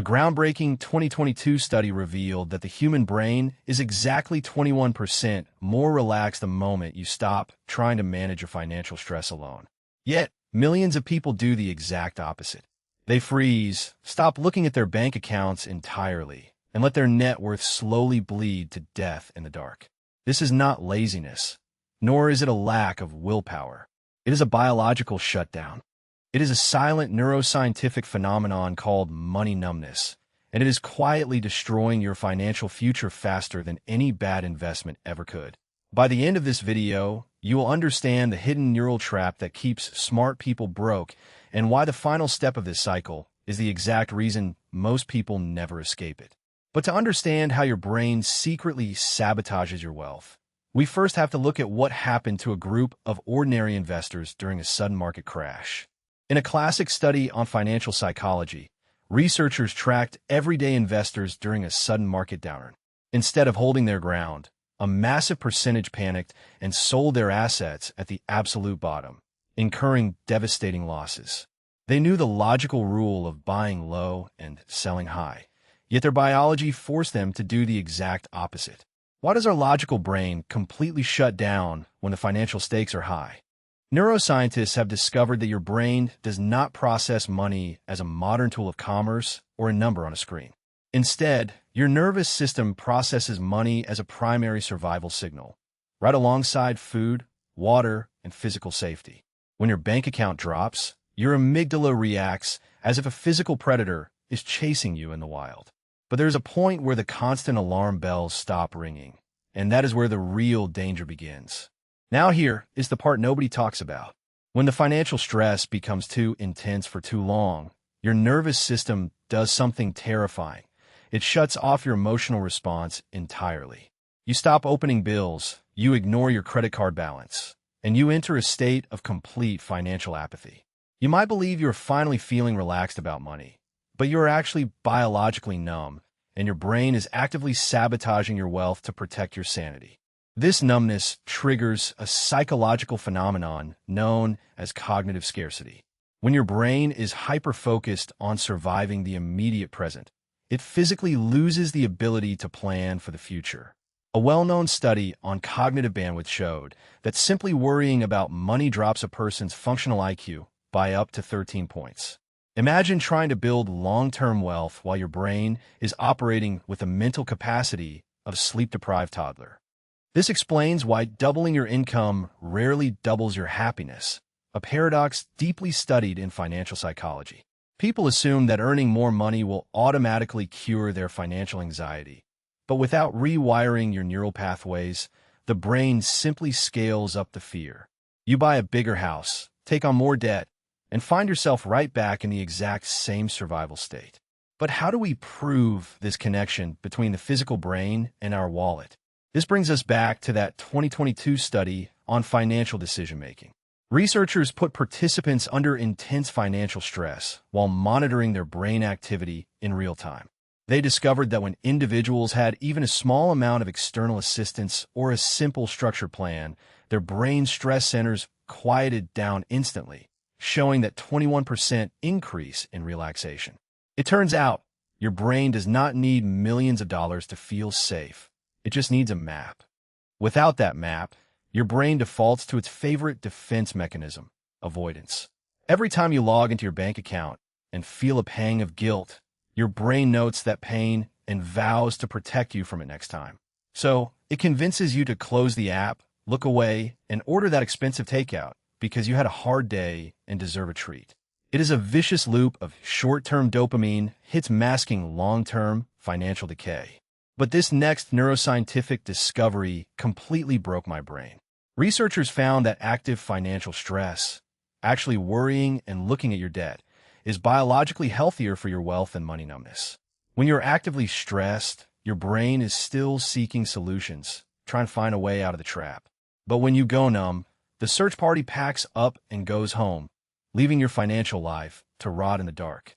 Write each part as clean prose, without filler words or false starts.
A groundbreaking 2022 study revealed that the human brain is exactly 21% more relaxed the moment you stop trying to manage your financial stress alone. Yet, millions of people do the exact opposite. They freeze, stop looking at their bank accounts entirely, and let their net worth slowly bleed to death in the dark. This is not laziness, nor is it a lack of willpower. It is a biological shutdown. It is a silent neuroscientific phenomenon called money numbness, and it is quietly destroying your financial future faster than any bad investment ever could. By the end of this video, you will understand the hidden neural trap that keeps smart people broke and why the final step of this cycle is the exact reason most people never escape it. But to understand how your brain secretly sabotages your wealth, we first have to look at what happened to a group of ordinary investors during a sudden market crash. In a classic study on financial psychology, researchers tracked everyday investors during a sudden market downturn. Instead of holding their ground, a massive percentage panicked and sold their assets at the absolute bottom, incurring devastating losses. They knew the logical rule of buying low and selling high, yet their biology forced them to do the exact opposite. Why does our logical brain completely shut down when the financial stakes are high? Neuroscientists have discovered that your brain does not process money as a modern tool of commerce or a number on a screen. Instead, your nervous system processes money as a primary survival signal, right alongside food, water, and physical safety. When your bank account drops, your amygdala reacts as if a physical predator is chasing you in the wild. But there's a point where the constant alarm bells stop ringing, and that is where the real danger begins. Now here is the part nobody talks about. When the financial stress becomes too intense for too long, your nervous system does something terrifying. It shuts off your emotional response entirely. You stop opening bills, you ignore your credit card balance, and you enter a state of complete financial apathy. You might believe you're finally feeling relaxed about money, but you're actually biologically numb, and your brain is actively sabotaging your wealth to protect your sanity. This numbness triggers a psychological phenomenon known as cognitive scarcity. When your brain is hyper-focused on surviving the immediate present, it physically loses the ability to plan for the future. A well-known study on cognitive bandwidth showed that simply worrying about money drops a person's functional IQ by up to 13 points. Imagine trying to build long-term wealth while your brain is operating with the mental capacity of a sleep-deprived toddler. This explains why doubling your income rarely doubles your happiness, a paradox deeply studied in financial psychology. People assume that earning more money will automatically cure their financial anxiety, but without rewiring your neural pathways, the brain simply scales up the fear. You buy a bigger house, take on more debt, and find yourself right back in the exact same survival state. But how do we prove this connection between the physical brain and our wallet? This brings us back to that 2022 study on financial decision-making. Researchers put participants under intense financial stress while monitoring their brain activity in real time. They discovered that when individuals had even a small amount of external assistance or a simple structured plan, their brain stress centers quieted down instantly, showing that 21% increase in relaxation. It turns out, your brain does not need millions of dollars to feel safe. It just needs a map. Without that map, your brain defaults to its favorite defense mechanism, avoidance. Every time you log into your bank account and feel a pang of guilt, your brain notes that pain and vows to protect you from it next time. So, it convinces you to close the app, look away, and order that expensive takeout because you had a hard day and deserve a treat. It is a vicious loop of short-term dopamine hits masking long-term financial decay. But this next neuroscientific discovery completely broke my brain. Researchers found that active financial stress, actually worrying and looking at your debt, is biologically healthier for your wealth and money numbness. When you're actively stressed, your brain is still seeking solutions, trying to find a way out of the trap. But when you go numb, the search party packs up and goes home, leaving your financial life to rot in the dark.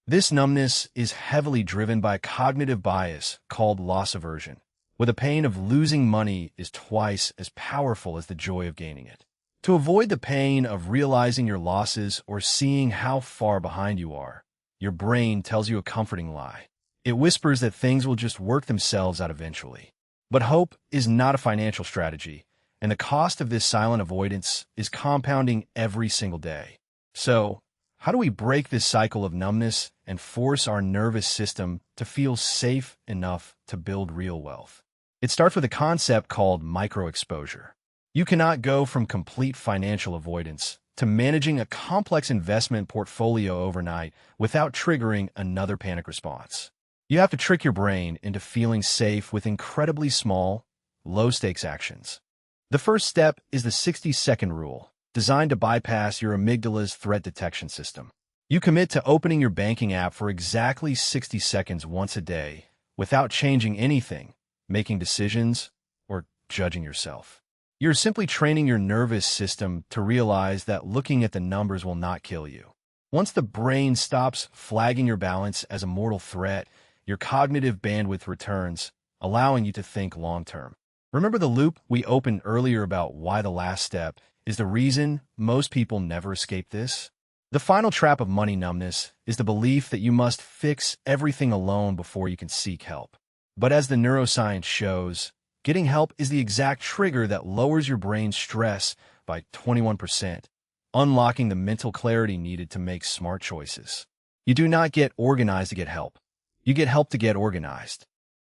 This numbness is heavily driven by a cognitive bias called loss aversion, where the pain of losing money is twice as powerful as the joy of gaining it. To avoid the pain of realizing your losses or seeing how far behind you are, your brain tells you a comforting lie. It whispers that things will just work themselves out eventually. But hope is not a financial strategy, and the cost of this silent avoidance is compounding every single day. So, how do we break this cycle of numbness and force our nervous system to feel safe enough to build real wealth? It starts with a concept called micro-exposure. You cannot go from complete financial avoidance to managing a complex investment portfolio overnight without triggering another panic response. You have to trick your brain into feeling safe with incredibly small, low-stakes actions. The first step is the 60-second rule, designed to bypass your amygdala's threat detection system. You commit to opening your banking app for exactly 60 seconds once a day without changing anything, making decisions, or judging yourself. You're simply training your nervous system to realize that looking at the numbers will not kill you. Once the brain stops flagging your balance as a mortal threat, your cognitive bandwidth returns, allowing you to think long-term. Remember the loop we opened earlier about why the last step is the reason most people never escape this? The final trap of money numbness is the belief that you must fix everything alone before you can seek help. But as the neuroscience shows, getting help is the exact trigger that lowers your brain's stress by 21%, unlocking the mental clarity needed to make smart choices. You do not get organized to get help. You get help to get organized.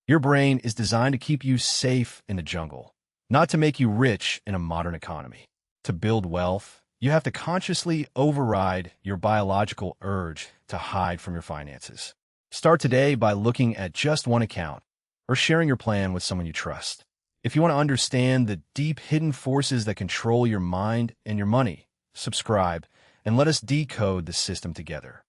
Your brain is designed to keep you safe in the jungle, not to make you rich in a modern economy. To build wealth, you have to consciously override your biological urge to hide from your finances. Start today by looking at just one account or sharing your plan with someone you trust. If you want to understand the deep hidden forces that control your mind and your money, subscribe and let us decode the system together.